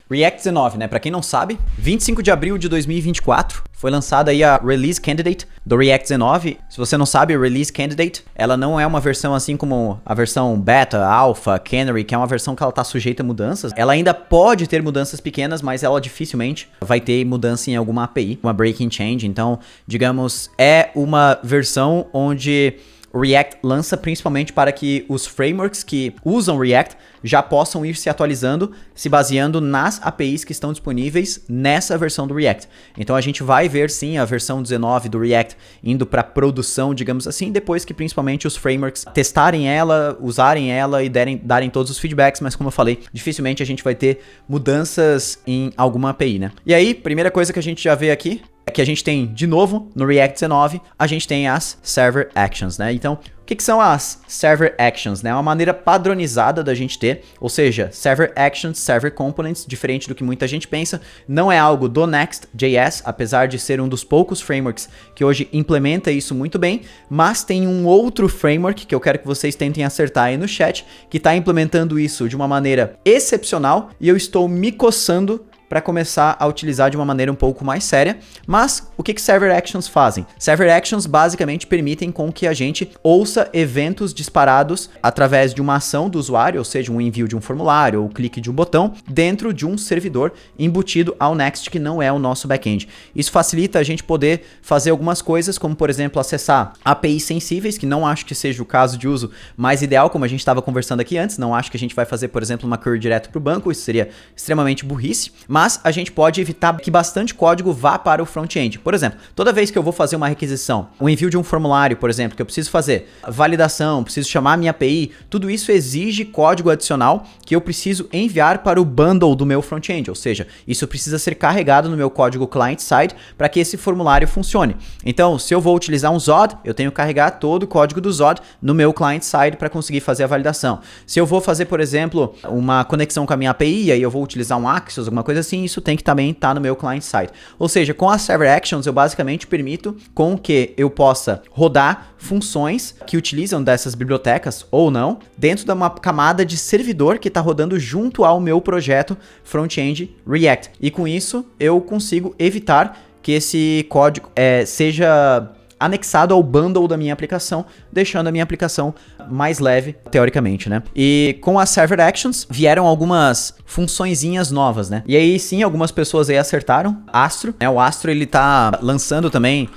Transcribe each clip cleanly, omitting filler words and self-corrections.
React 19, né? Pra quem não sabe, 25 de abril de 2024 foi lançada aí a Release Candidate do React 19. Se você não sabe, a Release Candidate, ela não é uma versão assim como a versão Beta, Alpha, Canary, que é uma versão que ela tá sujeita a mudanças. Ela ainda pode ter mudanças pequenas, mas ela dificilmente vai ter mudança em alguma API, uma breaking change. Então, digamos, é uma versão onde o React lança principalmente para que os frameworks que usam React já possam ir se atualizando, se baseando nas APIs que estão disponíveis nessa versão do React. Então a gente vai ver sim a versão 19 do React indo para produção, digamos assim, depois que principalmente os frameworks testarem ela, usarem ela e darem todos os feedbacks, mas como eu falei, dificilmente a gente vai ter mudanças em alguma API, né? E aí, primeira coisa que a gente já vê aqui é que a gente tem, de novo, no React 19, a gente tem as Server Actions, né? Então, o que são as Server Actions, né? É uma maneira padronizada da gente ter, ou seja, Server Actions, Server Components, diferente do que muita gente pensa, não é algo do Next.js, apesar de ser um dos poucos frameworks que hoje implementa isso muito bem, mas tem um outro framework que eu quero que vocês tentem acertar aí no chat, que está implementando isso de uma maneira excepcional, e eu estou me coçando para começar a utilizar de uma maneira um pouco mais séria. Mas o que Server Actions fazem? Server Actions basicamente permitem com que a gente ouça eventos disparados através de uma ação do usuário, ou seja, um envio de um formulário ou clique de um botão dentro de um servidor embutido ao Next, que não é o nosso back-end. Isso facilita a gente poder fazer algumas coisas, como por exemplo acessar APIs sensíveis, que não acho que seja o caso de uso mais ideal, como a gente estava conversando aqui antes. Não acho que a gente vai fazer, por exemplo, uma query direto para o banco, isso seria extremamente burrice. Mas a gente pode evitar que bastante código vá para o front-end. Por exemplo, toda vez que eu vou fazer uma requisição, um envio de um formulário, por exemplo, que eu preciso fazer validação, preciso chamar a minha API, tudo isso exige código adicional que eu preciso enviar para o bundle do meu front-end. Ou seja, isso precisa ser carregado no meu código client-side para que esse formulário funcione. Então, se eu vou utilizar um Zod, eu tenho que carregar todo o código do Zod no meu client-side para conseguir fazer a validação. Se eu vou fazer, por exemplo, uma conexão com a minha API, e aí eu vou utilizar um Axios, alguma coisa assim, isso tem que também estar no meu client-side. Ou seja, com as Server Actions eu basicamente permito com que eu possa rodar funções que utilizam dessas bibliotecas ou não dentro de uma camada de servidor que está rodando junto ao meu projeto front-end React. E com isso eu consigo evitar que esse código seja anexado ao bundle da minha aplicação, deixando a minha aplicação mais leve, teoricamente, né? E com as Server Actions vieram algumas funçõezinhas novas, né? E aí sim, algumas pessoas aí acertaram. Astro, né? O Astro, ele tá lançando também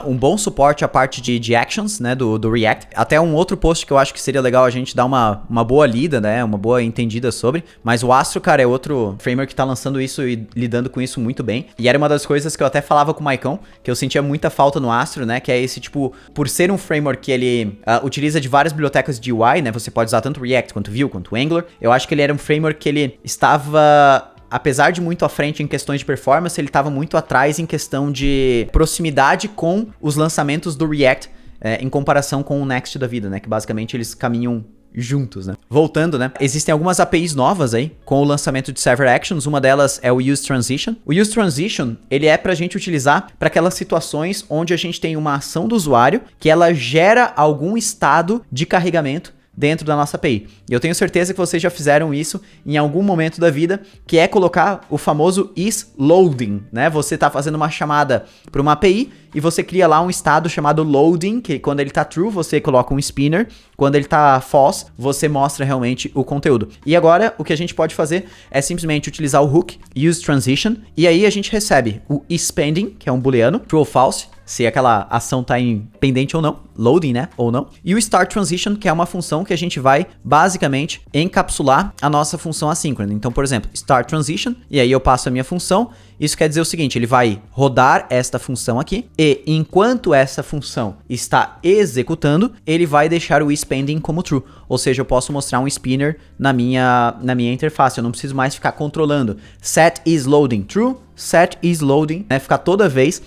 um bom suporte à parte de actions, né, do React. Até um outro post que eu acho que seria legal a gente dar uma boa lida, né, uma boa entendida sobre. Mas o Astro, cara, é outro framework que tá lançando isso e lidando com isso muito bem. E era uma das coisas que eu até falava com o Maicon, que eu sentia muita falta no Astro, né, que é esse tipo, por ser um framework que ele utiliza de várias bibliotecas de UI, né, você pode usar tanto React, quanto Vue, quanto Angular. Eu acho que ele era um framework que ele estava, apesar de muito à frente em questões de performance, ele estava muito atrás em questão de proximidade com os lançamentos do React, em comparação com o Next da vida, né? Que basicamente eles caminham juntos, né? Voltando, né? Existem algumas APIs novas aí com o lançamento de Server Actions. Uma delas é o Use Transition. O Use Transition, ele é pra gente utilizar para aquelas situações onde a gente tem uma ação do usuário que ela gera algum estado de carregamento dentro da nossa API. E eu tenho certeza que vocês já fizeram isso em algum momento da vida, que é colocar o famoso isLoading, né? Você tá fazendo uma chamada para uma API e você cria lá um estado chamado loading, que quando ele tá true, você coloca um spinner, quando ele tá false, você mostra realmente o conteúdo. E agora, o que a gente pode fazer é simplesmente utilizar o hook useTransition, e aí a gente recebe o isPending, que é um booleano, true ou false, se aquela ação tá em pendente ou não, loading, né, ou não. E o startTransition, que é uma função que a gente vai, basicamente, encapsular a nossa função assíncrona. Então, por exemplo, startTransition, e aí eu passo a minha função. Isso quer dizer o seguinte, ele vai rodar esta função aqui, e enquanto essa função está executando, ele vai deixar o isPending como true. Ou seja, eu posso mostrar um spinner na minha interface, eu não preciso mais ficar controlando set isLoading true, set isLoading, né? Ficar toda vez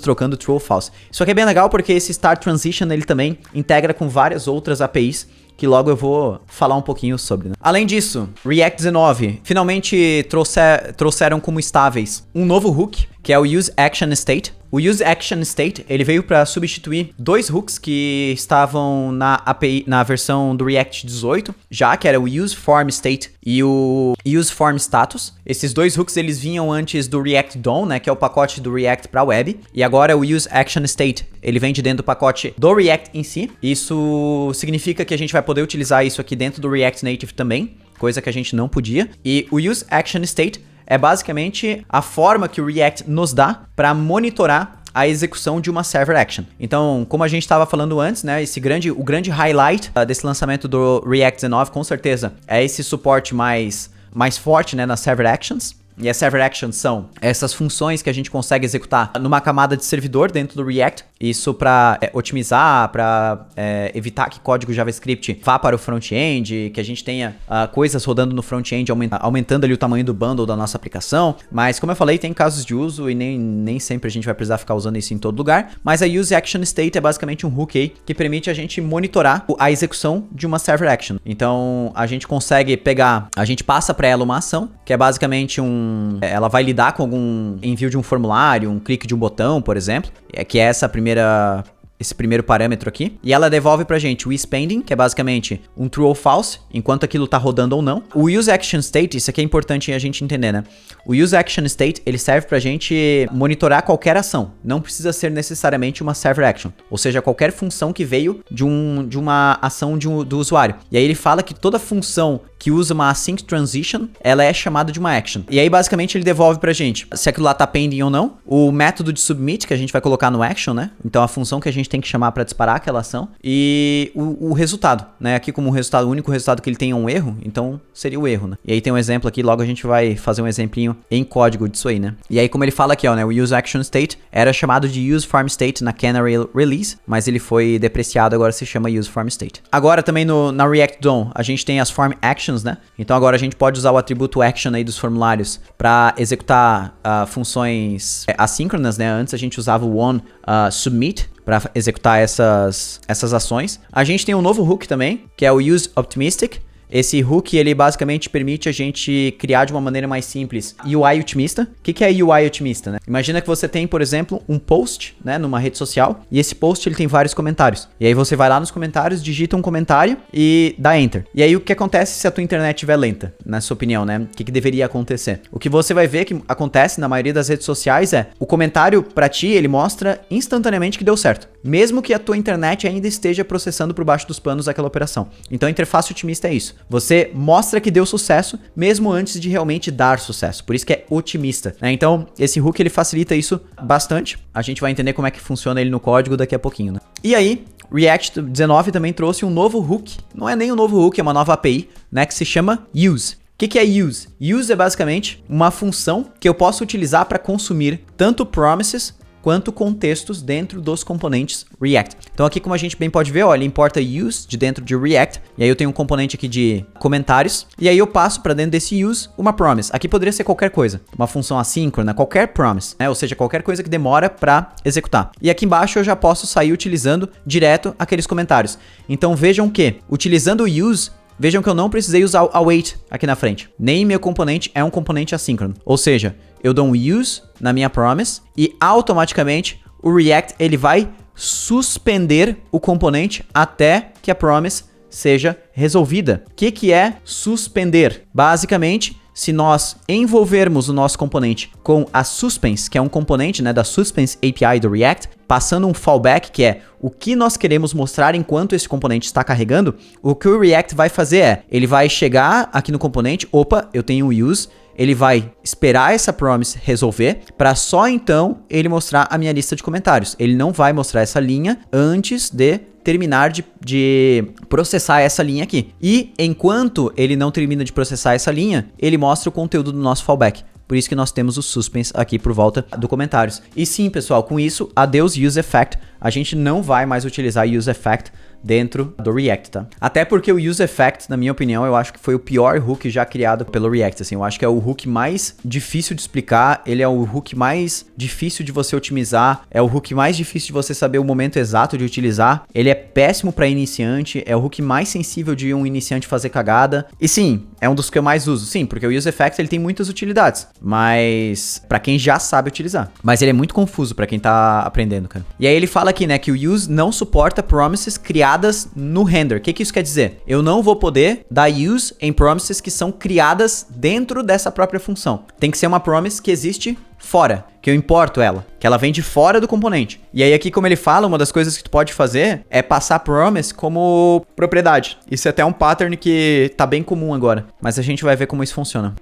trocando true ou false. Isso aqui é bem legal porque esse start transition ele também integra com várias outras APIs que logo eu vou falar um pouquinho sobre, né? Além disso, React 19 finalmente trouxeram como estáveis um novo hook, que é o useActionState. O useActionState, ele veio para substituir dois hooks que estavam na API, na versão do React 18, já que era o useFormState e o useFormStatus. Esses dois hooks eles vinham antes do React DOM, né, que é o pacote do React para web, e agora o useActionState, ele vem de dentro do pacote do React em si. Isso significa que a gente vai poder utilizar isso aqui dentro do React Native também, coisa que a gente não podia. E o useActionState é basicamente a forma que o React nos dá para monitorar a execução de uma server action. Então, como a gente estava falando antes, né, o grande highlight desse lançamento do React 19, com certeza, é esse suporte mais forte, né, nas server actions. E as server actions são essas funções que a gente consegue executar numa camada de servidor dentro do React. Isso para otimizar, para evitar que código JavaScript vá para o front-end, que a gente tenha coisas rodando no front-end, aumentando ali o tamanho do bundle da nossa aplicação. Mas, como eu falei, tem casos de uso e nem sempre a gente vai precisar ficar usando isso em todo lugar. Mas a useActionState é basicamente um hook aí que permite a gente monitorar a execução de uma server action. Então, a gente consegue a gente passa para ela uma ação, que é basicamente ela vai lidar com algum envio de um formulário, um clique de um botão, por exemplo, que é esse primeiro parâmetro aqui, e ela devolve pra gente o isPending, que é basicamente um true ou false, enquanto aquilo tá rodando ou não. O useActionState, isso aqui é importante a gente entender, né? O useActionState, ele serve pra gente monitorar qualquer ação, não precisa ser necessariamente uma server action, ou seja, qualquer função que veio de uma ação do usuário. E aí ele fala que toda função que usa uma async transition, ela é chamada de uma action. E aí, basicamente, ele devolve pra gente se aquilo lá tá pending ou não, o método de submit, que a gente vai colocar no action, né? Então, a função que a gente tem que chamar para disparar aquela ação, e o resultado, né? Aqui como o único resultado que ele tem é um erro, então seria o erro, né? E aí tem um exemplo aqui, logo a gente vai fazer um exemplinho em código disso aí, né? E aí como ele fala aqui, ó, né? O useActionState era chamado de useFormState na Canary Release, mas ele foi depreciado, agora se chama useFormState. Agora também na React DOM, a gente tem as Form Actions, né? Então agora a gente pode usar o atributo action aí dos formulários para executar funções assíncronas, né? Antes a gente usava o onSubmit para executar essas ações. A gente tem um novo hook também, que é o useOptimistic. Esse hook, ele basicamente permite a gente criar de uma maneira mais simples UI otimista. O que é UI otimista, né? Imagina que você tem, por exemplo, um post, né, numa rede social, e esse post ele tem vários comentários. E aí você vai lá nos comentários, digita um comentário e dá enter. E aí o que acontece se a tua internet estiver lenta, na sua opinião, né? O que deveria acontecer? O que você vai ver que acontece na maioria das redes sociais é o comentário para ti, ele mostra instantaneamente que deu certo, mesmo que a tua internet ainda esteja processando por baixo dos panos aquela operação. Então a interface otimista é isso. Você mostra que deu sucesso mesmo antes de realmente dar sucesso. Por isso que é otimista, né? Então, esse hook ele facilita isso bastante. A gente vai entender como é que funciona ele no código daqui a pouquinho, né? E aí, React 19 também trouxe um novo hook. Não é nem um novo hook, é uma nova API, né? Que se chama Use. O que é use? Use é basicamente uma função que eu posso utilizar para consumir tanto promises quanto contextos dentro dos componentes React. Então aqui, como a gente bem pode ver, ó, ele importa use de dentro de React, e aí eu tenho um componente aqui de comentários, e aí eu passo para dentro desse use uma promise. Aqui poderia ser qualquer coisa, uma função assíncrona, qualquer promise, né? Ou seja, qualquer coisa que demora para executar. E aqui embaixo eu já posso sair utilizando direto aqueles comentários. Então vejam que, utilizando o use, vejam que eu não precisei usar o await aqui na frente. Nem meu componente é um componente assíncrono. Ou seja, eu dou um use na minha promise e automaticamente o React ele vai suspender o componente até que a promise seja resolvida. O que é suspender? Basicamente, se nós envolvermos o nosso componente com a suspense, que é um componente, né, da suspense API do React, passando um fallback, que é o que nós queremos mostrar enquanto esse componente está carregando, o que o React vai fazer é, ele vai chegar aqui no componente, opa, eu tenho um use, ele vai esperar essa promise resolver, para só então ele mostrar a minha lista de comentários. Ele não vai mostrar essa linha antes de terminar de processar essa linha aqui. E enquanto ele não termina de processar essa linha, ele mostra o conteúdo do nosso fallback. Por isso que nós temos o suspense aqui por volta do comentários. E sim, pessoal, com isso, adeus useEffect. A gente não vai mais utilizar useEffect dentro do React, tá? Até porque o useEffect, na minha opinião, eu acho que foi o pior hook já criado pelo React, assim. Eu acho que é o hook mais difícil de explicar, ele é o hook mais difícil de você otimizar, é o hook mais difícil de você saber o momento exato de utilizar, ele é péssimo para iniciante, é o hook mais sensível de um iniciante fazer cagada. E sim, é um dos que eu mais uso. Sim, porque o useEffects ele tem muitas utilidades, mas pra quem já sabe utilizar. Mas ele é muito confuso pra quem tá aprendendo, cara. E aí ele fala aqui, né, que o use não suporta promises criadas no render. O que isso quer dizer? Eu não vou poder dar use em promises que são criadas dentro dessa própria função. Tem que ser uma promise que existe fora, que eu importo ela, que ela vem de fora do componente. E aí aqui, como ele fala, uma das coisas que tu pode fazer é passar promise como propriedade. Isso é até um pattern que tá bem comum agora, mas a gente vai ver como isso funciona.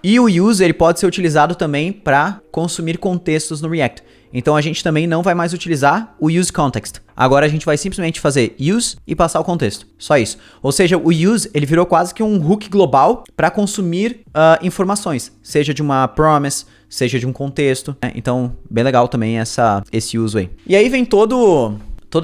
E o use ele pode ser utilizado também para consumir contextos no React. Então a gente também não vai mais utilizar o useContext. Agora a gente vai simplesmente fazer use e passar o contexto. Só isso. Ou seja, o use ele virou quase que um hook global para consumir informações, seja de uma promise, seja de um contexto, né? Então, bem legal também esse uso aí. E aí vem toda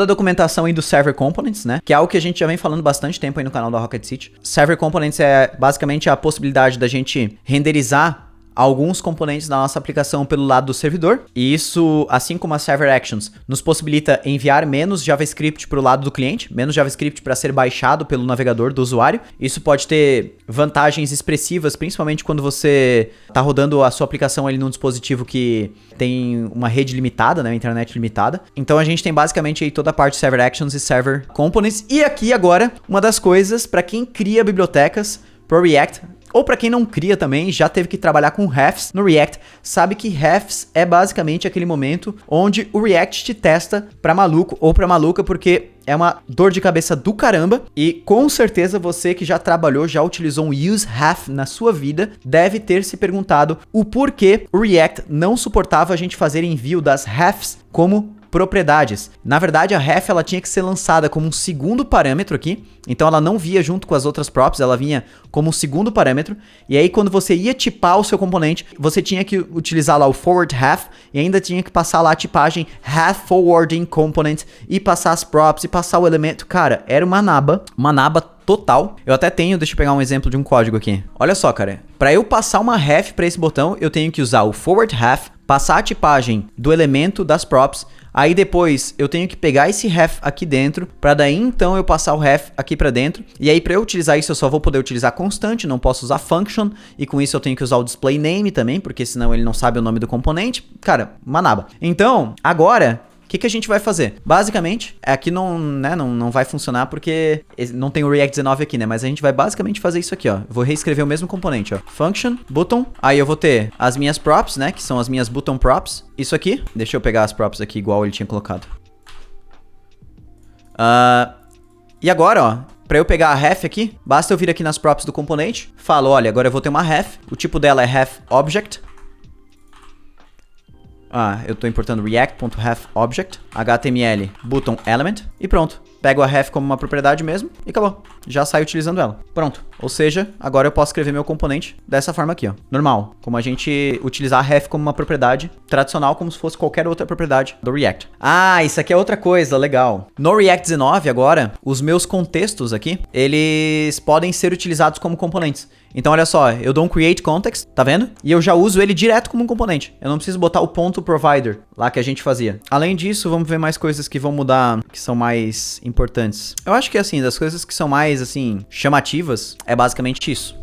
a documentação aí do Server Components, né? Que é algo que a gente já vem falando bastante tempo aí no canal da Rocket City. Server Components é basicamente a possibilidade da gente renderizar alguns componentes da nossa aplicação pelo lado do servidor. E isso, assim como a Server Actions, nos possibilita enviar menos JavaScript para o lado do cliente, menos JavaScript para ser baixado pelo navegador do usuário. Isso pode ter vantagens expressivas, principalmente quando você está rodando a sua aplicação ali num dispositivo que tem uma rede limitada, né, uma internet limitada. Então a gente tem basicamente aí toda a parte de Server Actions e Server Components. E aqui agora, uma das coisas para quem cria bibliotecas para o React, ou para quem não cria também, já teve que trabalhar com refs no React, sabe que refs é basicamente aquele momento onde o React te testa pra maluco ou pra maluca, porque é uma dor de cabeça do caramba. E com certeza você que já trabalhou, já utilizou um useRef na sua vida, deve ter se perguntado o porquê o React não suportava a gente fazer envio das refs como propriedades. Na verdade, a ref ela tinha que ser lançada como um segundo parâmetro aqui, então ela não via junto com as outras props, ela vinha como um segundo parâmetro, e aí quando você ia tipar o seu componente, você tinha que utilizar lá o forward ref, e ainda tinha que passar lá a tipagem ref forwarding component, e passar as props, e passar o elemento. Cara, era uma naba total. Eu até tenho, deixa eu pegar um exemplo de um código aqui. Olha só, cara, para eu passar uma ref para esse botão, eu tenho que usar o forward ref, passar a tipagem do elemento das props, aí depois eu tenho que pegar esse ref aqui dentro, para daí então eu passar o ref aqui para dentro, e aí para eu utilizar isso eu só vou poder utilizar constante, não posso usar function, e com isso eu tenho que usar o display name também, porque senão ele não sabe o nome do componente. Cara, manaba. Então, agora o que a gente vai fazer? Basicamente, aqui não vai funcionar porque não tem o React 19 aqui, né? Mas a gente vai basicamente fazer isso aqui, ó. Vou reescrever o mesmo componente, ó. Function, button. Aí eu vou ter as minhas props, né? Que são as minhas button props. Isso aqui. Deixa eu pegar as props aqui igual ele tinha colocado. E agora, ó. Pra eu pegar a ref aqui, basta eu vir aqui nas props do componente. Falo, olha, agora eu vou ter uma ref. O tipo dela é ref object. Eu tô importando react.refObject, HTML, button element, e pronto. Pego a ref como uma propriedade mesmo e acabou. Já saio utilizando ela. Pronto. Ou seja, agora eu posso escrever meu componente dessa forma aqui, ó. Normal. Como a gente utilizar a ref como uma propriedade tradicional, como se fosse qualquer outra propriedade do React. Isso aqui é outra coisa legal. No React 19 agora, os meus contextos aqui, eles podem ser utilizados como componentes. Então, olha só, eu dou um create context, tá vendo? E eu já uso ele direto como um componente. Eu não preciso botar o ponto provider lá que a gente fazia. Além disso, vamos ver mais coisas que vão mudar, que são mais importantes. Eu acho que, assim, das coisas que são mais, assim, chamativas, é basicamente isso.